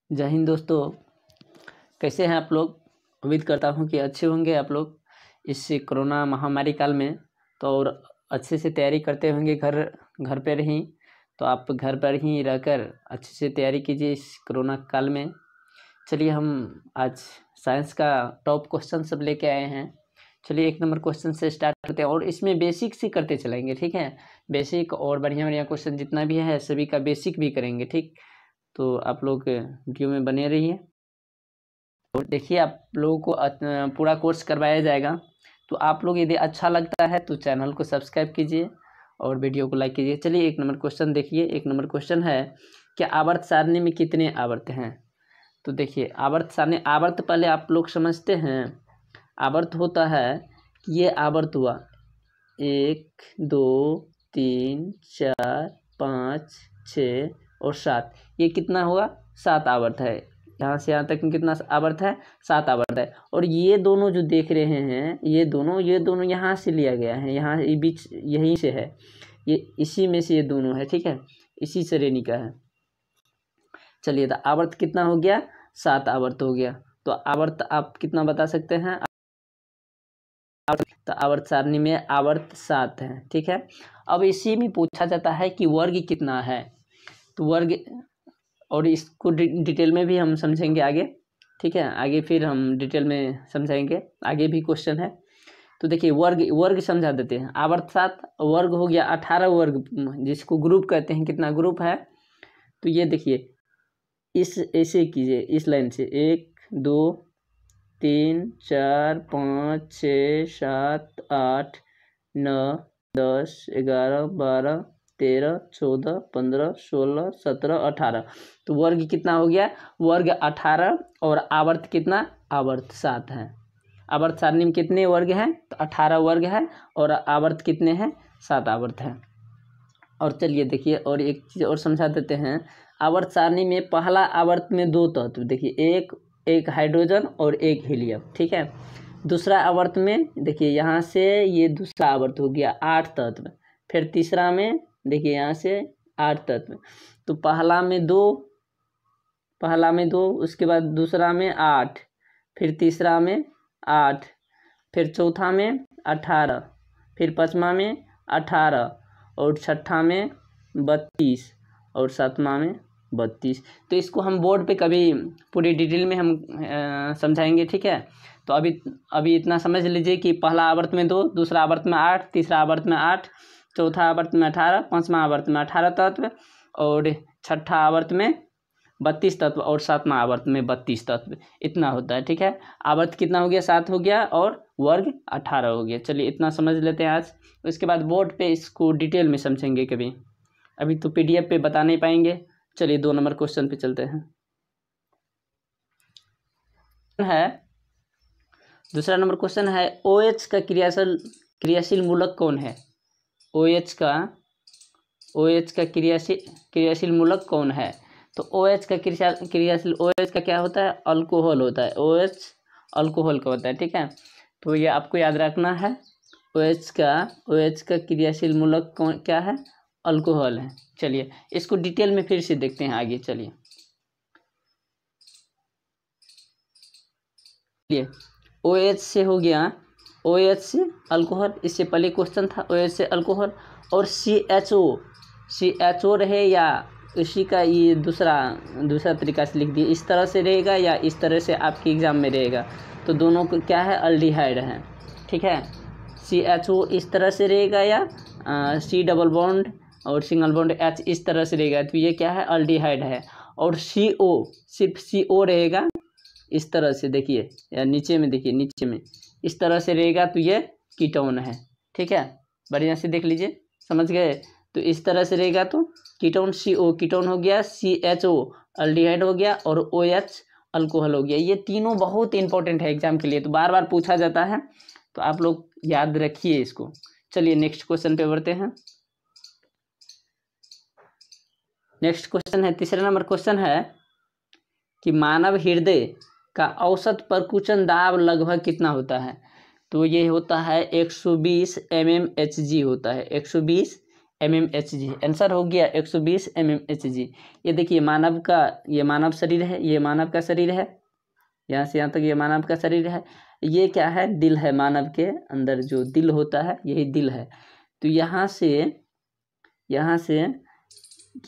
जय हिंद दोस्तों, कैसे हैं आप लोग। उम्मीद करता हूं कि अच्छे होंगे आप लोग इस कोरोना महामारी काल में। तो और अच्छे से तैयारी करते होंगे घर पर ही। तो आप घर पर ही रहकर अच्छे से तैयारी कीजिए इस कोरोना काल में। चलिए हम आज साइंस का टॉप क्वेश्चन सब लेके आए हैं। चलिए 1 नंबर क्वेश्चन से स्टार्ट करते हैं और इसमें बेसिक से करते चलेंगे, ठीक है। बेसिक और बढ़िया क्वेश्चन जितना भी है सभी का बेसिक भी करेंगे, ठीक। तो आप लोग वीडियो में बने रहिए और देखिए, आप लोगों को पूरा कोर्स करवाया जाएगा। तो आप लोग यदि अच्छा लगता है तो चैनल को सब्सक्राइब कीजिए और वीडियो को लाइक कीजिए। चलिए 1 नंबर क्वेश्चन देखिए। 1 नंबर क्वेश्चन है कि आवर्त सारणी में कितने आवर्त हैं। तो देखिए आवर्त सारणी, आवर्त पहले आप लोग समझते हैं। आवर्त होता है कि ये आवर्त हुआ 1 2 3 4 5 6 और 7। ये कितना हुआ? 7 आवर्त है। यहाँ से यहाँ तक में कितना आवर्त है? 7 आवर्त है। और ये दोनों जो देख रहे हैं, ये दोनों यहाँ से लिया गया है, यहाँ बीच यहीं से है, ये इसी में से ये दोनों है, ठीक है। इसी श्रेणी का है। चलिए तो आवर्त कितना हो गया? 7 आवर्त हो गया। तो आवर्त आप कितना बता सकते हैं? तो आवर्त सारणी में आवर्त 7 है, ठीक है। अब इसी में पूछा जाता है कि वर्ग कितना है। तो वर्ग, और इसको डिटेल में भी हम समझेंगे आगे, ठीक है। आगे फिर हम डिटेल में समझाएंगे, आगे भी क्वेश्चन है। तो देखिए वर्ग समझा देते हैं। आवर्त 7, वर्ग हो गया 18 वर्ग, जिसको ग्रुप कहते हैं। कितना ग्रुप है? तो ये देखिए, इस ऐसे कीजिए, इस लाइन से 1 2 3 4 5 6 7 8 9 10 11 12 13 14 15 16 17 18। तो वर्ग कितना हो गया? वर्ग 18 और आवर्त कितना? आवर्त 7 है। आवर्त सारणी में कितने वर्ग हैं? तो 18 वर्ग है और आवर्त कितने हैं? 7 आवर्त है। और चलिए देखिए, और एक चीज़ और समझा देते हैं। आवर्त सारणी में पहला आवर्त में 2 तत्व, देखिए एक हाइड्रोजन और एक हीलियम, ठीक है। दूसरा आवर्त में देखिए, यहाँ से ये दूसरा आवर्त हो गया 8 तत्व। फिर तीसरा में देखिए, यहाँ से 8 तत्व। तो पहला में 2, उसके बाद दूसरा में 8, फिर तीसरा में 8, फिर चौथा में 18, फिर पाँचवा में 18 और छठा में 32 और सातवां में 32। तो इसको हम बोर्ड पे कभी पूरी डिटेल में हम समझाएंगे, ठीक है। तो अभी इतना समझ लीजिए कि पहला आवर्त में 2, दूसरा आवर्त में 8, तीसरा आवर्त में 8, चौथा आवर्त में 18, पाँचवा आवर्त में 18 तत्व और छठा आवर्त में 32 तत्व और सातवां आवर्त में 32 तत्व। इतना होता है, ठीक है। आवर्त कितना हो गया? 7 हो गया और वर्ग 18 हो गया। चलिए इतना समझ लेते हैं आज। उसके बाद बोर्ड पे इसको डिटेल में समझेंगे कभी, अभी तो PDF पे बता नहीं पाएंगे। चलिए 2 नंबर क्वेश्चन पे चलते हैं। दूसरा नंबर क्वेश्चन है, OH का क्रियाशील मूलक कौन है? OH का क्रियाशील मूलक कौन है? तो OH का क्रियाशील, OH का क्या होता है? अल्कोहल होता है। OH अल्कोहल का होता है, ठीक है। तो ये आपको याद रखना है। OH का क्रियाशील मूलक क्या है? अल्कोहल है। चलिए इसको डिटेल में फिर से देखते हैं आगे। चलिए OH से हो गया, OH से अल्कोहल, इससे पहले क्वेश्चन था OH से अल्कोहल। और CHO रहे या इसी का ये दूसरा तरीका से लिख दिए, इस तरह से रहेगा या इस तरह से आपके एग्जाम में रहेगा। तो दोनों को क्या है? अल्डिहाइड है, ठीक है। CHO इस तरह से रहेगा या C डबल बॉन्ड और सिंगल बॉन्ड H इस तरह से रहेगा, तो ये क्या है? अल्डिहाइड है। और CO, सिर्फ CO रहेगा इस तरह से, देखिए या नीचे में, देखिए नीचे में इस तरह से रहेगा, तो ये कीटोन है, ठीक है। बढ़िया से देख लीजिए, समझ गए। तो इस तरह से रहेगा तो कीटोन, CO कीटोन हो गया, CHO अल्डिहाइड हो गया और OH अल्कोहल हो गया। ये तीनों बहुत इंपॉर्टेंट है एग्जाम के लिए, तो बार बार पूछा जाता है, तो आप लोग याद रखिए इसको। चलिए नेक्स्ट क्वेश्चन पे बढ़ते हैं। नेक्स्ट क्वेश्चन है, तीसरा नंबर क्वेश्चन है कि मानव हृदय का औसत परकुंचन दाब लगभग कितना होता है? तो ये होता है 120 mmHg होता है, 120 mmHg। आंसर हो गया 120 mmHg। ये देखिए मानव का, ये मानव शरीर है, ये मानव का शरीर है, यहाँ से यहाँ तक ये मानव का शरीर है। ये क्या है? दिल है। मानव के अंदर जो दिल होता है यही दिल है। तो यहाँ से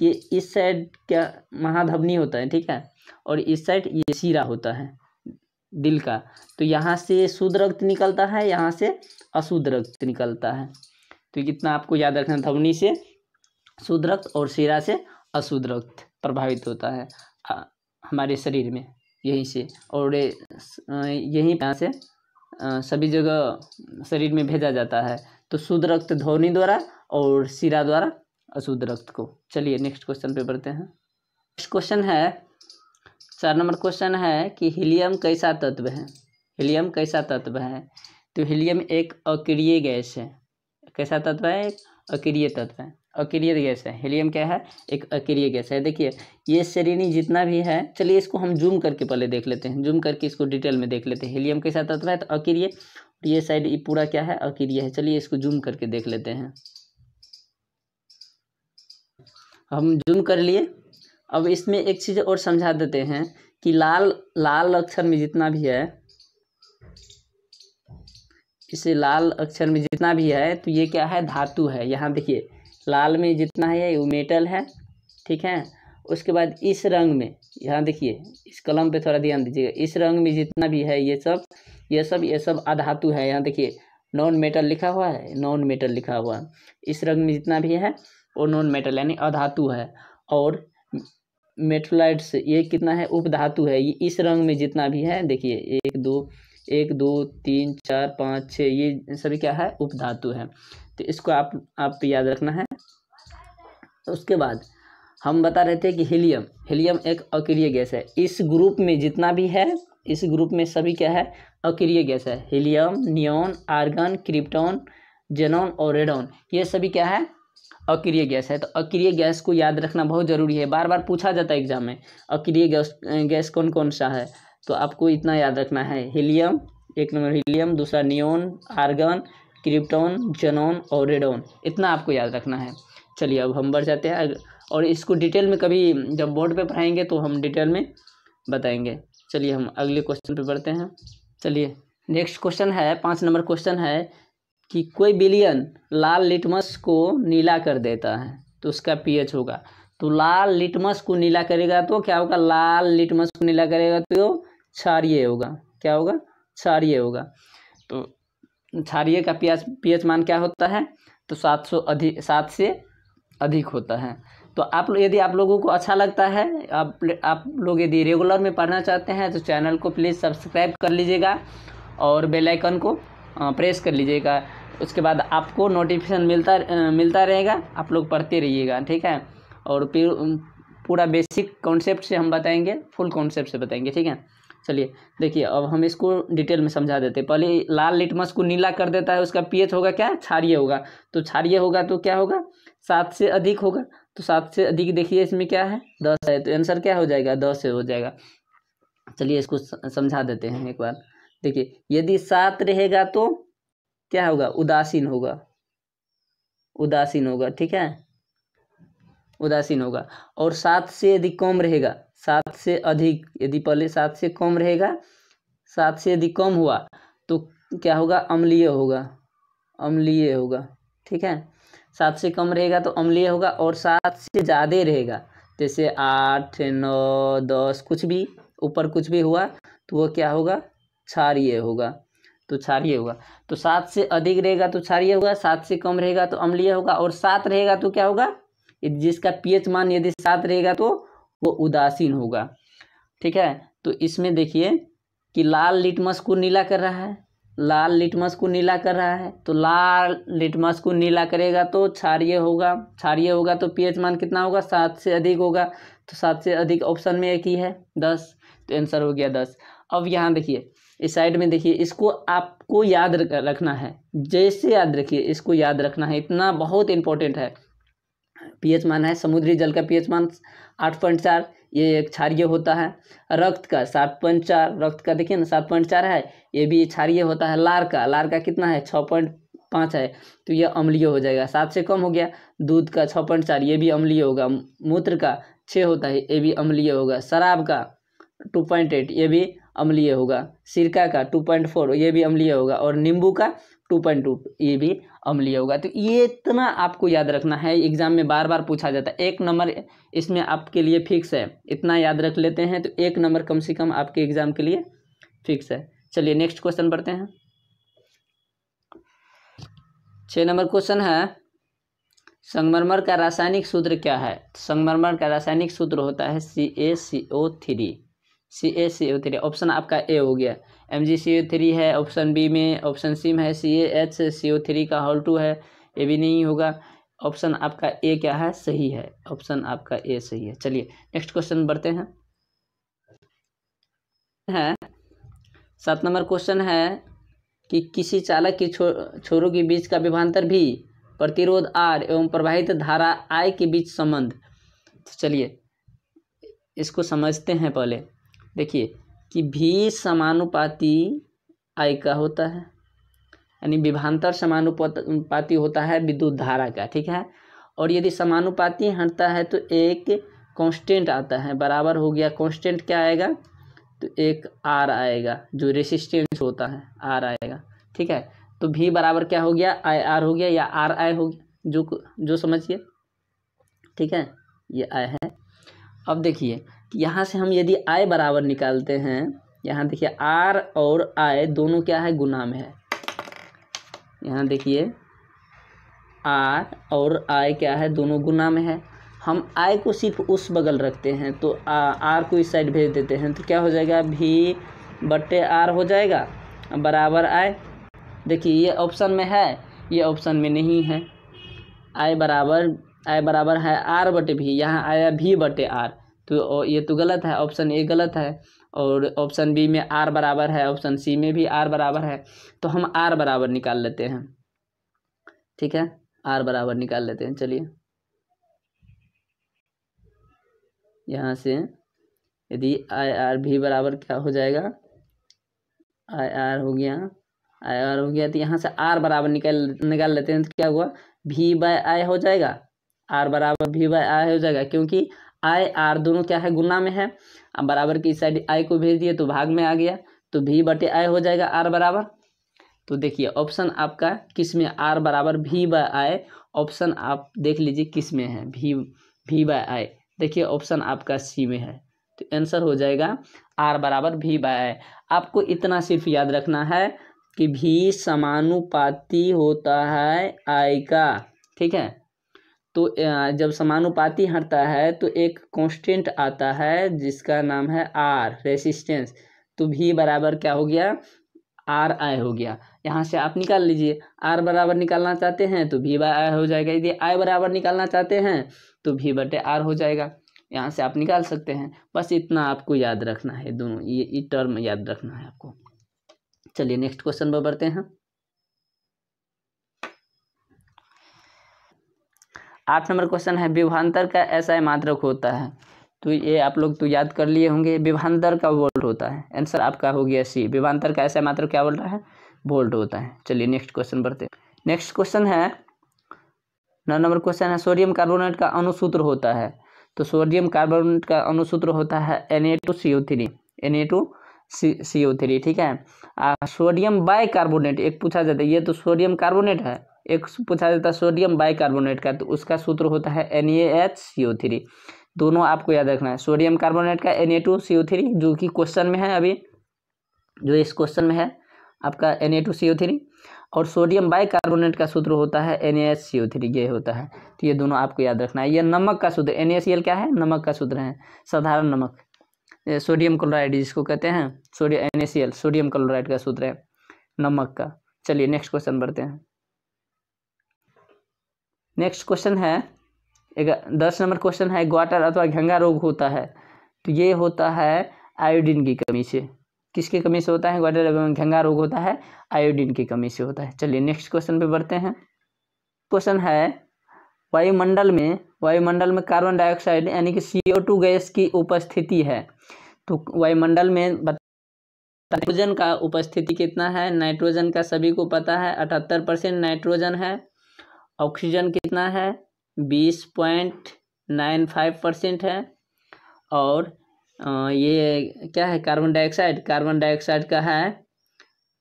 ये इस साइड क्या महाधमनी होता है, ठीक है, और इस साइड ये शिरा होता है दिल का। तो यहाँ से शुद्ध रक्त निकलता है, यहाँ से अशुद्ध रक्त निकलता है। तो कितना आपको याद रखना, धमनी से शुद्ध रक्त और शिरा से अशुद्ध रक्त प्रभावित होता है हमारे शरीर में, यहीं से। और यहीं यहाँ से सभी जगह शरीर में भेजा जाता है। तो शुद्ध रक्त धमनी द्वारा और शिरा द्वारा अशुद्ध रक्त को। चलिए नेक्स्ट क्वेश्चन पे बढ़ते हैं। नेक्स्ट क्वेश्चन है 4 नंबर क्वेश्चन है कि हीलियम कैसा तत्व है? हीलियम कैसा तत्व है? तो हीलियम एक अक्रिय गैस है। कैसा तत्व है? एक अक्रिय तत्व है, अक्रिय गैस है। हीलियम क्या है? एक अक्रिय गैस है। देखिए ये श्रेणी जितना भी है, चलिए इसको हम जूम करके पहले देख लेते हैं, जूम करके इसको डिटेल में देख लेते हैं। हीलियम कैसा तत्व है? तो अक्रिय। ये साइड ये पूरा क्या है? अक्रिय है। चलिए इसको जूम करके देख लेते हैं। हम जूम कर लिए। अब इसमें एक चीज़ और समझा देते हैं कि लाल अक्षर में जितना भी है, इसे लाल अक्षर में जितना भी है तो ये क्या है? धातु है। यहाँ देखिए लाल में जितना है वो मेटल है, ठीक है। उसके बाद इस रंग में, यहाँ देखिए इस कलम पे थोड़ा ध्यान दीजिएगा, इस रंग में जितना भी है ये सब अधातु है। यहाँ देखिए नॉन मेटल लिखा हुआ है, नॉन मेटल लिखा हुआ है। इस रंग में जितना भी है वो नॉन मेटल यानी अधातु है। और मेटलाइट्स ये कितना है? उपधातु है। ये इस रंग में जितना भी है, देखिए 1 2 3 4 5 6 ये सभी क्या है? उपधातु है। तो इसको आप याद रखना है। उसके बाद हम बता रहे थे कि हीलियम एक अक्रिय गैस है। इस ग्रुप में जितना भी है, इस ग्रुप में सभी क्या है? अक्रिय गैस है। Helium, neon, argon, krypton, xenon और रेडॉन ये सभी क्या है? अक्रिय गैस है। तो अक्रिय गैस को याद रखना बहुत ज़रूरी है। बार बार पूछा जाता है एग्जाम में, अक्रिय गैस कौन कौन सा है? तो आपको इतना याद रखना है, हीलियम, 1 नंबर हीलियम, दूसरा नियॉन, आर्गन, क्रिप्टॉन, जेनॉन और रेडॉन, इतना आपको याद रखना है। चलिए अब हम बढ़ जाते हैं और इसको डिटेल में कभी जब बोर्ड पे पढ़ाएंगे तो हम डिटेल में बताएंगे। चलिए हम अगले क्वेश्चन पे बढ़ते हैं। चलिए नेक्स्ट क्वेश्चन है 5 नंबर क्वेश्चन है कि कोई विलयन लाल लिटमस को नीला कर देता है तो उसका पीएच होगा। तो लाल लिटमस को नीला करेगा तो क्या होगा? लाल लिटमस को नीला करेगा तो क्षारीय होगा। क्या होगा? क्षारीय होगा। तो क्षारीय का पीएच मान क्या होता है? तो 7 से अधिक होता है। तो यदि आप लोगों को अच्छा लगता है, आप लोग यदि रेगुलर में पढ़ना चाहते हैं तो चैनल को प्लीज़ सब्सक्राइब कर लीजिएगा और बेल आइकन को प्रेस कर लीजिएगा। उसके बाद आपको नोटिफिकेशन मिलता रहेगा, आप लोग पढ़ते रहिएगा, ठीक है। और फिर पूरा बेसिक कॉन्सेप्ट से हम बताएंगे, फुल कॉन्सेप्ट से बताएंगे, ठीक है। चलिए देखिए अब हम इसको डिटेल में समझा देते हैं। पहले लाल लिटमस को नीला कर देता है, उसका पीएच होगा क्या? क्षारीय होगा। तो क्षारीय होगा तो क्या होगा? 7 से अधिक होगा। तो 7 से अधिक देखिए इसमें क्या है? 10 है। तो आंसर क्या हो जाएगा? 10 से हो जाएगा। चलिए इसको समझा देते हैं एक बार। देखिए यदि 7 रहेगा तो क्या होगा? उदासीन होगा, उदासीन होगा, ठीक है, उदासीन होगा। और 7 से यदि कम रहेगा, 7 से अधिक, यदि पहले 7 से कम रहेगा, 7 से यदि कम हुआ तो क्या होगा? अम्लीय होगा, अम्लीय होगा, ठीक है। 7 से कम रहेगा तो अम्लीय होगा। और 7 से ज़्यादा रहेगा, जैसे 8 9 10 कुछ भी ऊपर कुछ भी हुआ तो वो क्या होगा? क्षारीय होगा। तो क्षारीय होगा। तो 7 से अधिक रहेगा तो क्षारीय होगा, 7 से कम रहेगा तो अम्लीय होगा, और 7 रहेगा तो क्या होगा? जिसका पीएच मान यदि 7 रहेगा तो वो उदासीन होगा, ठीक है। तो इसमें देखिए कि लाल लिटमस को नीला कर रहा है, लाल लिटमस को नीला कर रहा है। तो लाल लिटमस को नीला करेगा तो क्षारीय होगा, क्षारीय होगा तो पीएच मान कितना होगा? 7 से अधिक होगा। तो 7 से अधिक ऑप्शन में एक ही है, 10। तो आंसर हो गया 10। अब यहाँ देखिए इस साइड में देखिए, इसको आपको याद रखना है, जैसे याद रखिए, इसको याद रखना है, इतना बहुत इंपॉर्टेंट है। पीएच मान है, समुद्री जल का पीएच मान 8.4, ये एक क्षारीय होता है। रक्त का 7.4, रक्त का देखिए ना 7.4 है, ये भी क्षारीय होता है। लार का कितना है? 5 है तो ये अम्लीय हो जाएगा। 7 से कम हो गया, दूध का 6.4 ये भी अम्लीय होगा। मूत्र का 6 होता है ये भी अम्लीय होगा। शराब का 2.8 ये भी अम्लीय होगा। सिरका का 2.4 ये भी अम्लीय होगा। और नींबू का 2.2 ये भी अम्लीय होगा। तो ये इतना आपको याद रखना है, एग्जाम में बार बार पूछा जाता है। 1 नंबर इसमें आपके लिए फिक्स है, इतना याद रख लेते हैं तो 1 नंबर कम से कम आपके एग्जाम के लिए फिक्स है। चलिए नेक्स्ट क्वेश्चन पढ़ते हैं। 6 नंबर क्वेश्चन है, संगमरमर का रासायनिक सूत्र क्या है? संगमरमर का रासायनिक सूत्र होता है CaCO3। CaCO3 ऑप्शन आपका ए हो गया। MgCO3 है ऑप्शन बी में, ऑप्शन सी में है CaHCO3 का होल 2 है, ये भी नहीं होगा। ऑप्शन आपका ए क्या है? सही है, ऑप्शन आपका ए सही है। चलिए नेक्स्ट क्वेश्चन बढ़ते हैं। 7 नंबर क्वेश्चन है कि किसी चालक की छोरों के बीच का विभवांतर भी प्रतिरोध R एवं प्रवाहित धारा I के बीच संबंध। तो चलिए इसको समझते हैं। पहले देखिए कि V समानुपाती I का होता है, यानी विभवांतर समानुपाती होता है विद्युत धारा का, ठीक है। और यदि समानुपाती हटता है तो एक कांस्टेंट आता है, बराबर हो गया। कांस्टेंट क्या आएगा? तो एक R आएगा, जो रेसिस्टेंस होता है R आएगा, ठीक है। तो V बराबर क्या हो गया? IR हो गया या RI हो गया, जो समझिए, ठीक है। ये I है। अब देखिए कि यहाँ से हम यदि I बराबर निकालते हैं, यहाँ देखिए R और I दोनों क्या है? गुना में है। यहाँ देखिए R और I क्या है? दोनों गुना में है। हम I को सिर्फ उस बगल रखते हैं तो R को इस साइड भेज देते हैं तो क्या हो जाएगा? V/R हो जाएगा बराबर I। देखिए ये ऑप्शन में है, ये ऑप्शन में नहीं है। I बराबर है R/V, यहाँ आया V/R, तो ये तो गलत है, ऑप्शन ए गलत है। और ऑप्शन बी में R बराबर है, ऑप्शन सी में भी R बराबर है। तो हम R बराबर निकाल लेते हैं, ठीक है। R बराबर निकाल लेते हैं। चलिए यहाँ से यदि IR/V बराबर क्या हो जाएगा? IR हो गया तो यहाँ से R बराबर निकाल लेते हैं तो क्या हुआ? V/I हो जाएगा। R बराबर V/I हो जाएगा, क्योंकि I R दोनों क्या है? गुना में है। अब बराबर की साइड I को भेज दिए तो भाग में आ गया, तो V/I हो जाएगा R बराबर। तो देखिए ऑप्शन आपका किस में? R बराबर V/I। ऑप्शन आप देख लीजिए किस में है? V/I। देखिए ऑप्शन आपका सी में है, तो आंसर हो जाएगा R बराबर V/I। आपको इतना सिर्फ याद रखना है कि V समानुपाती होता है I का, ठीक है। तो जब समानुपाती हटता है तो एक कांस्टेंट आता है जिसका नाम है R, रेसिस्टेंस। तो V बराबर क्या हो गया? RI हो गया। यहाँ से आप निकाल लीजिए, R बराबर निकालना चाहते हैं तो V/I हो जाएगा, यदि I बराबर निकालना चाहते हैं तो V/R हो जाएगा। यहाँ से आप निकाल सकते हैं। बस इतना आपको याद रखना है, दोनों ये टर्म याद रखना है आपको। चलिए नेक्स्ट क्वेश्चन पर बढ़ते हैं। 8 नंबर क्वेश्चन है, विभवांतर का SI मात्रक होता है। तो ये आप लोग तो याद कर लिए होंगे, विभवांतर का वोल्ट होता है। आंसर आपका हो गया सी, विभवांतर का SI मात्रक क्या बोल रहा है? वोल्ट होता है। चलिए नेक्स्ट क्वेश्चन बढ़ते हैं। नेक्स्ट क्वेश्चन है 9 नंबर क्वेश्चन है, सोडियम कार्बोनेट का अणुसूत्र होता है। तो सोडियम कार्बोनेट का अणुसूत्र होता है Na2CO3, ठीक है। सोडियम बाइकार्बोनेट एक पूछा जाता है, ये तो सोडियम कार्बोनेट है, एक पूछा जाता है सोडियम बाइकार्बोनेट का, तो उसका सूत्र होता है NaHCO3। दोनों आपको याद रखना है। सोडियम कार्बोनेट का Na2CO3 जो कि क्वेश्चन में है, अभी जो इस क्वेश्चन में है आपका Na2CO3, और सोडियम बाइकार्बोनेट का सूत्र होता है NaHCO3, ये होता है। तो ये दोनों आपको याद रखना है। ये नमक का सूत्र, NaCl क्या है? नमक का सूत्र है, साधारण नमक, सोडियम क्लोराइड जिसको कहते हैं, NaCl सोडियम क्लोराइड का सूत्र है नमक का। चलिए नेक्स्ट क्वेश्चन बढ़ते हैं। नेक्स्ट क्वेश्चन है 10 नंबर क्वेश्चन है, ग्वाटर अथवा घंघा रोग होता है। तो ये होता है आयोडीन की कमी से। किसकी कमी से होता है ग्वाटर एवं घंघा रोग? होता है आयोडीन की कमी से होता है। चलिए नेक्स्ट क्वेश्चन पे बढ़ते हैं। क्वेश्चन है, वायुमंडल में कार्बन डाइऑक्साइड यानी कि CO2 गैस की उपस्थिति है। तो वायुमंडल में नाइट्रोजन का उपस्थिति कितना है? नाइट्रोजन का सभी को पता है 78% नाइट्रोजन है। ऑक्सीजन कितना है? 20.95% है। और ये क्या है? कार्बन डाइऑक्साइड का है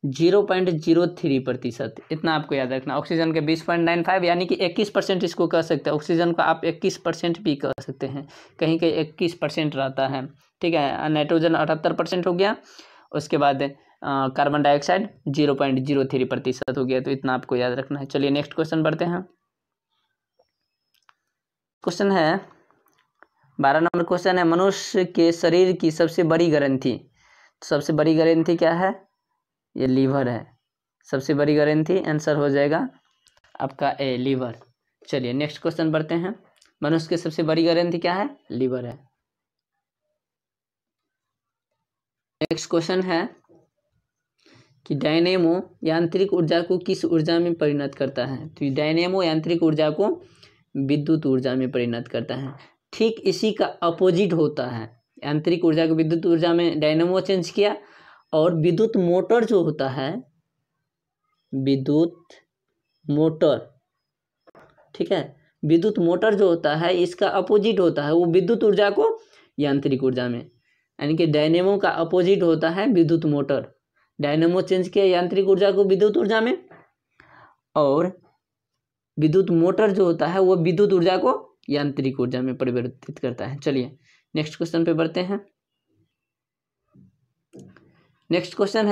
0.03%। इतना आपको याद रखना। ऑक्सीजन के 20.95 यानी कि 21% इसको कह सकते हैं। ऑक्सीजन को आप 21% भी कह सकते हैं, कहीं कहीं 21% रहता है, ठीक है। नाइट्रोजन 78% हो गया। उसके बाद कार्बन डाइऑक्साइड 0.03% हो गया। तो इतना आपको याद रखना है। चलिए नेक्स्ट क्वेश्चन बढ़ते हैं। क्वेश्चन है 12 नंबर क्वेश्चन है, मनुष्य के शरीर की सबसे बड़ी ग्रंथि। सबसे बड़ी ग्रंथि क्या है? ये लीवर है। सबसे बड़ी ग्रंथि आंसर हो जाएगा आपका ए, लीवर। चलिए नेक्स्ट क्वेश्चन बढ़ते हैं। मनुष्य की सबसे बड़ी ग्रंथि क्या है? लीवर है। नेक्स्ट क्वेश्चन है कि डायनेमो यांत्रिक ऊर्जा को किस ऊर्जा में परिणत करता है? तो डायनेमो यांत्रिक ऊर्जा को विद्युत ऊर्जा में परिणत करता है। ठीक इसी का अपोजिट होता है। यांत्रिक ऊर्जा को विद्युत ऊर्जा में डायनेमो चेंज किया। और विद्युत मोटर जो होता है, विद्युत मोटर, ठीक है, विद्युत मोटर जो होता है इसका अपोजिट होता है, वो विद्युत ऊर्जा को यांत्रिक ऊर्जा में, यानी कि डायनेमो का अपोजिट होता है विद्युत मोटर। डायनेमो चेंज किया यांत्रिक ऊर्जा को विद्युत ऊर्जा में, और विद्युत मोटर जो होता है वो विद्युत ऊर्जा को यांत्रिक ऊर्जा में परिवर्तित करता है। चलिए नेक्स्ट क्वेश्चन पे बढ़ते हैं। नेक्स्ट क्वेश्चन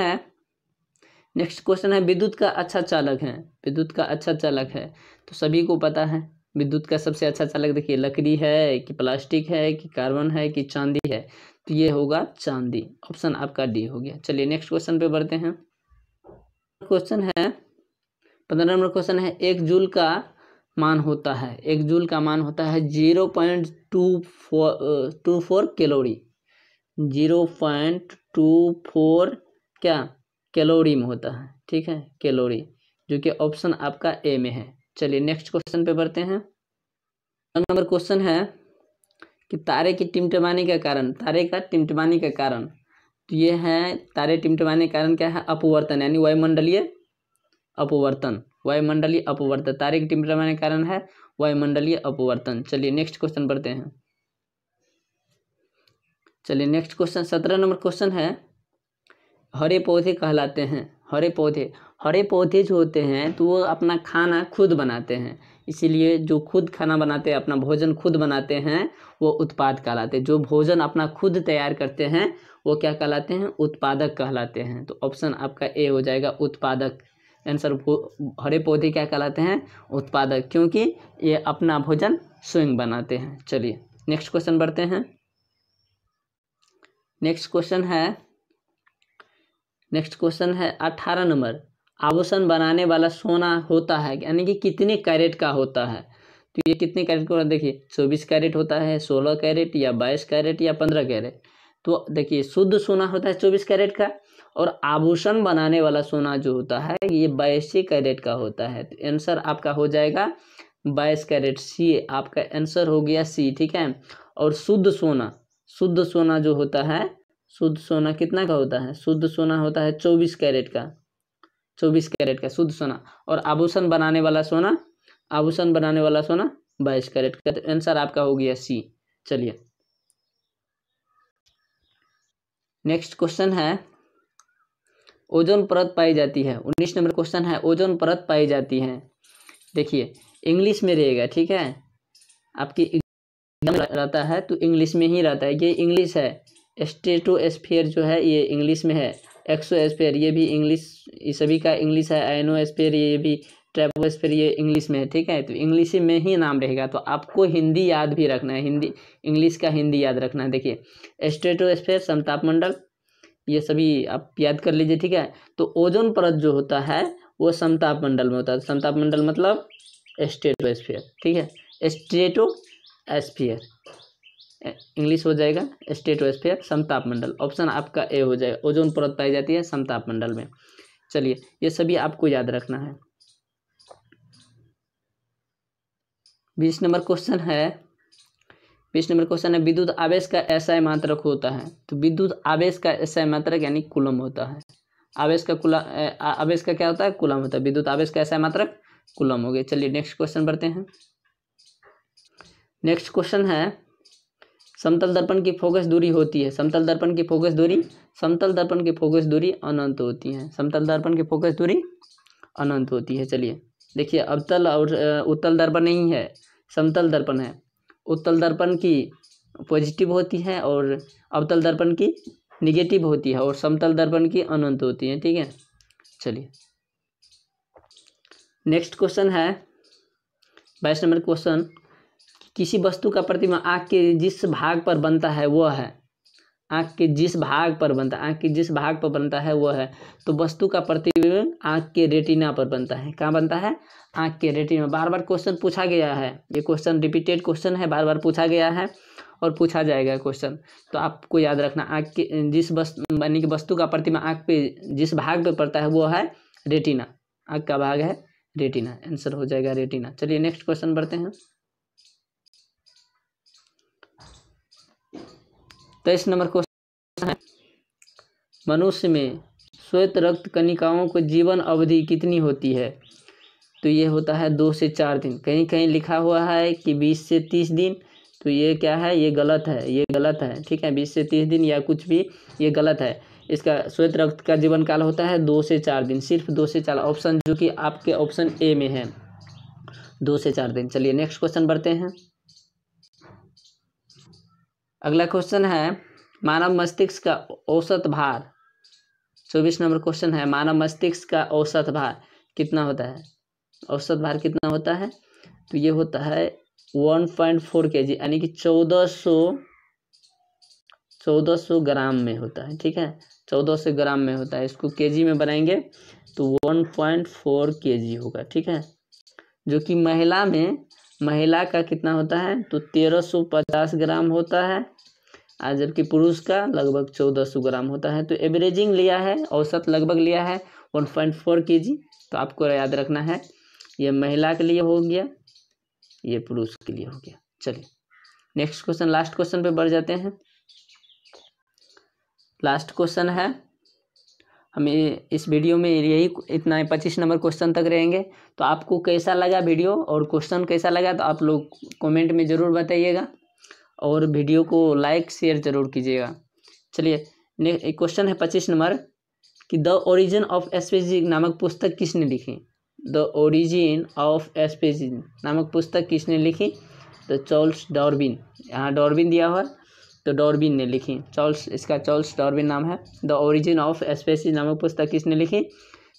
है विद्युत का अच्छा चालक है। विद्युत का अच्छा चालक है तो सभी को पता है। विद्युत का सबसे अच्छा चालक देखिए, लकड़ी है कि प्लास्टिक है कि कार्बन है कि चांदी है? तो ये होगा चांदी। ऑप्शन आपका डी हो गया। चलिए नेक्स्ट क्वेश्चन पे बढ़ते हैं। क्वेश्चन है 15 नंबर क्वेश्चन है, एक जूल का मान होता है 0.24 कैलोरी। 0.24 क्या कैलोरी में होता है, ठीक है, कैलोरी, जो कि ऑप्शन आपका ए में है। चलिए नेक्स्ट क्वेश्चन पे बढ़ते हैं। नंबर क्वेश्चन है कि तारे की टिमटिमाने का कारण, तो ये है तारे टिमटिमाने का कारण क्या है? अपवर्तन, यानी वायुमंडलीय अपवर्तन। तारे की टिमटिमाने का कारण है वायुमंडलीय अपवर्तन। चलिए नेक्स्ट क्वेश्चन बढ़ते हैं। चलिए नेक्स्ट क्वेश्चन 17 नंबर क्वेश्चन है, हरे पौधे कहलाते हैं। हरे पौधे जो होते हैं तो वो अपना खाना खुद बनाते हैं, इसीलिए जो खुद खाना बनाते हैं, अपना भोजन खुद बनाते हैं, वो उत्पाद कहलाते हैं। जो भोजन अपना खुद तैयार करते हैं वो क्या कहलाते हैं? उत्पादक कहलाते हैं। तो ऑप्शन आपका ए हो जाएगा, उत्पादक। आंसर हरे पौधे क्या कहलाते हैं? उत्पादक, क्योंकि ये अपना भोजन स्वयं बनाते हैं। चलिए नेक्स्ट क्वेश्चन बढ़ते हैं। नेक्स्ट क्वेश्चन है 18 नंबर, आभूषण बनाने वाला सोना होता है, यानी कि कितने कैरेट का होता है? तो ये कितने कैरेट का? देखिए 24 कैरेट होता है, 16 कैरेट या 22 कैरेट या 15 कैरेट। तो देखिए शुद्ध सोना होता है 24 कैरेट का, और आभूषण बनाने वाला सोना जो होता है ये 22 कैरेट का होता है। तो आंसर आपका हो जाएगा 22 कैरेट, सी आपका आंसर हो गया, सी, ठीक है। और शुद्ध सोना जो होता है, शुद्ध सोना कितना का होता है? शुद्ध सोना होता है 24 कैरेट का, 24 कैरेट का शुद्ध सोना। और आभूषण बनाने वाला सोना 22 कैरेट का। तो आंसर आपका हो गया सी। चलिए नेक्स्ट क्वेश्चन है, ओजोन परत पाई जाती है। 19 नंबर क्वेश्चन है, ओजोन परत पाई जाती है। देखिए इंग्लिश में रहेगा, ठीक है, आपकी एग्जाम रहता है तो इंग्लिश में ही रहता है। ये इंग्लिश है। स्ट्रेटोस्फीयर जो है ये इंग्लिश में है। एक्सोस्फीयर ये भी इंग्लिश, ये सभी का इंग्लिश है। आयनोस्फीयर ये भी, ट्रोपोस्फीयर ये इंग्लिश में है, ठीक है। तो इंग्लिश में ही नाम रहेगा। तो आपको हिंदी याद भी रखना है, हिंदी इंग्लिश का हिंदी याद रखना है। देखिए स्ट्रेटोस्फीयर समतापमंडल, ये सभी आप याद कर लीजिए, ठीक है। तो ओजोन परत जो होता है वो समतापमंडल में होता है। समतापमंडल मतलब स्ट्रेटोस्फीयर, ठीक है, स्ट्रेटोस्फीयर इंग्लिश हो जाएगा स्ट्रेटोस्फीयर, समतापमंडल। ऑप्शन आपका ए हो जाएगा, ओजोन परत पाई जाती है समतापमंडल में। चलिए ये सभी आपको याद रखना है। 20 नंबर क्वेश्चन है, 20 नंबर क्वेश्चन है विद्युत आवेश का एसआई मात्रक होता है। तो विद्युत आवेश का एसआई मात्रक यानी कूलम होता है। आवेश का क्या होता है? कूलम होता है। विद्युत आवेश का एसआई मात्रक कूलम हो गए। चलिए नेक्स्ट क्वेश्चन बढ़ते हैं। नेक्स्ट क्वेश्चन है समतल दर्पण की फोकस दूरी होती है। समतल दर्पण की फोकस दूरी अनंत होती है। समतल दर्पण की फोकस दूरी अनंत होती है। चलिए देखिए, अवतल और उत्तल दर्पण नहीं है, समतल दर्पण है। उत्तल दर्पण की पॉजिटिव होती है और अवतल दर्पण की निगेटिव होती है और समतल दर्पण की अनंत होती है। ठीक है, चलिए नेक्स्ट क्वेश्चन है 22 नंबर क्वेश्चन, किसी वस्तु का प्रतिबिंब आँख के जिस भाग पर बनता है वह है। आँख के जिस भाग पर बनता है वह है। तो वस्तु का प्रतिबिंब आँख के रेटिना पर बनता है। कहाँ बनता है? आँख के रेटिना। बार बार क्वेश्चन पूछा गया है, ये क्वेश्चन रिपीटेड क्वेश्चन है, बार बार पूछा गया है और पूछा जाएगा क्वेश्चन। तो आपको याद रखना, आँख के जिस वस्तु का प्रतिबिंब आँख पे जिस भाग पे पड़ता है वो है रेटिना। आँख का भाग है रेटिना, आंसर हो जाएगा रेटिना। चलिए नेक्स्ट क्वेश्चन बढ़ते हैं। 23 नंबर क्वेश्चन है मनुष्य में श्वेत रक्त कणिकाओं को जीवन अवधि कितनी होती है। तो ये होता है 2 से 4 दिन। कहीं कहीं लिखा हुआ है कि 20 से 30 दिन, तो ये क्या है? ये गलत है, ठीक है। 20 से 30 दिन या कुछ भी, ये गलत है। इसका श्वेत रक्त का जीवन काल होता है 2 से 4 दिन, सिर्फ 2 से 4, ऑप्शन जो कि आपके ऑप्शन ए में है, 2 से 4 दिन। चलिए नेक्स्ट क्वेश्चन बढ़ते हैं। अगला क्वेश्चन है मानव मस्तिष्क का औसत भार। 24 नंबर क्वेश्चन है मानव मस्तिष्क का औसत भार कितना होता है। औसत भार कितना होता है? तो ये होता है 1.4 kg, यानी कि 1400 ग्राम में होता है। ठीक है, 1400 ग्राम में होता है। इसको केजी में बनाएंगे तो 1.4 kg होगा। ठीक है, जो कि महिला का कितना होता है? तो 1350 ग्राम होता है, आज जबकि पुरुष का लगभग 1400 ग्राम होता है। तो एवरेजिंग लिया है, औसत लगभग लिया है 1.4 kg। तो आपको याद रखना है, ये महिला के लिए हो गया, ये पुरुष के लिए हो गया। चलिए नेक्स्ट क्वेश्चन, लास्ट क्वेश्चन पे बढ़ जाते हैं। लास्ट क्वेश्चन है, हमें इस वीडियो में यही इतना 25 नंबर क्वेश्चन तक रहेंगे। तो आपको कैसा लगा वीडियो और क्वेश्चन कैसा लगा, तो आप लोग कमेंट में ज़रूर बताइएगा और वीडियो को लाइक शेयर जरूर कीजिएगा। चलिए एक क्वेश्चन है 25 नंबर कि द ओरिजिन ऑफ स्पीसीज नामक पुस्तक किसने लिखी। द ओरिजिन ऑफ स्पीसीज नामक पुस्तक किसने लिखी? तो चार्ल्स डार्विन। यहाँ डार्विन दिया हुआ, तो डार्विन ने लिखी। चार्ल्स डार्विन नाम है। द ओरिजिन ऑफ स्पीसीज नामक पुस्तक किसने लिखी?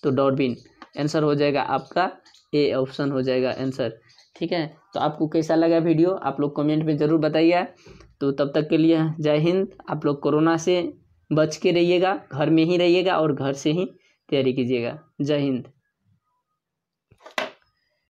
तो डार्विन। आंसर हो जाएगा आपका ए, ऑप्शन हो जाएगा आंसर। ठीक है, तो आपको कैसा लगा वीडियो आप लोग कमेंट में ज़रूर बताइए। तो तब तक के लिए जय हिंद। आप लोग कोरोना से बच के रहिएगा, घर में ही रहिएगा और घर से ही तैयारी कीजिएगा। जय हिंद।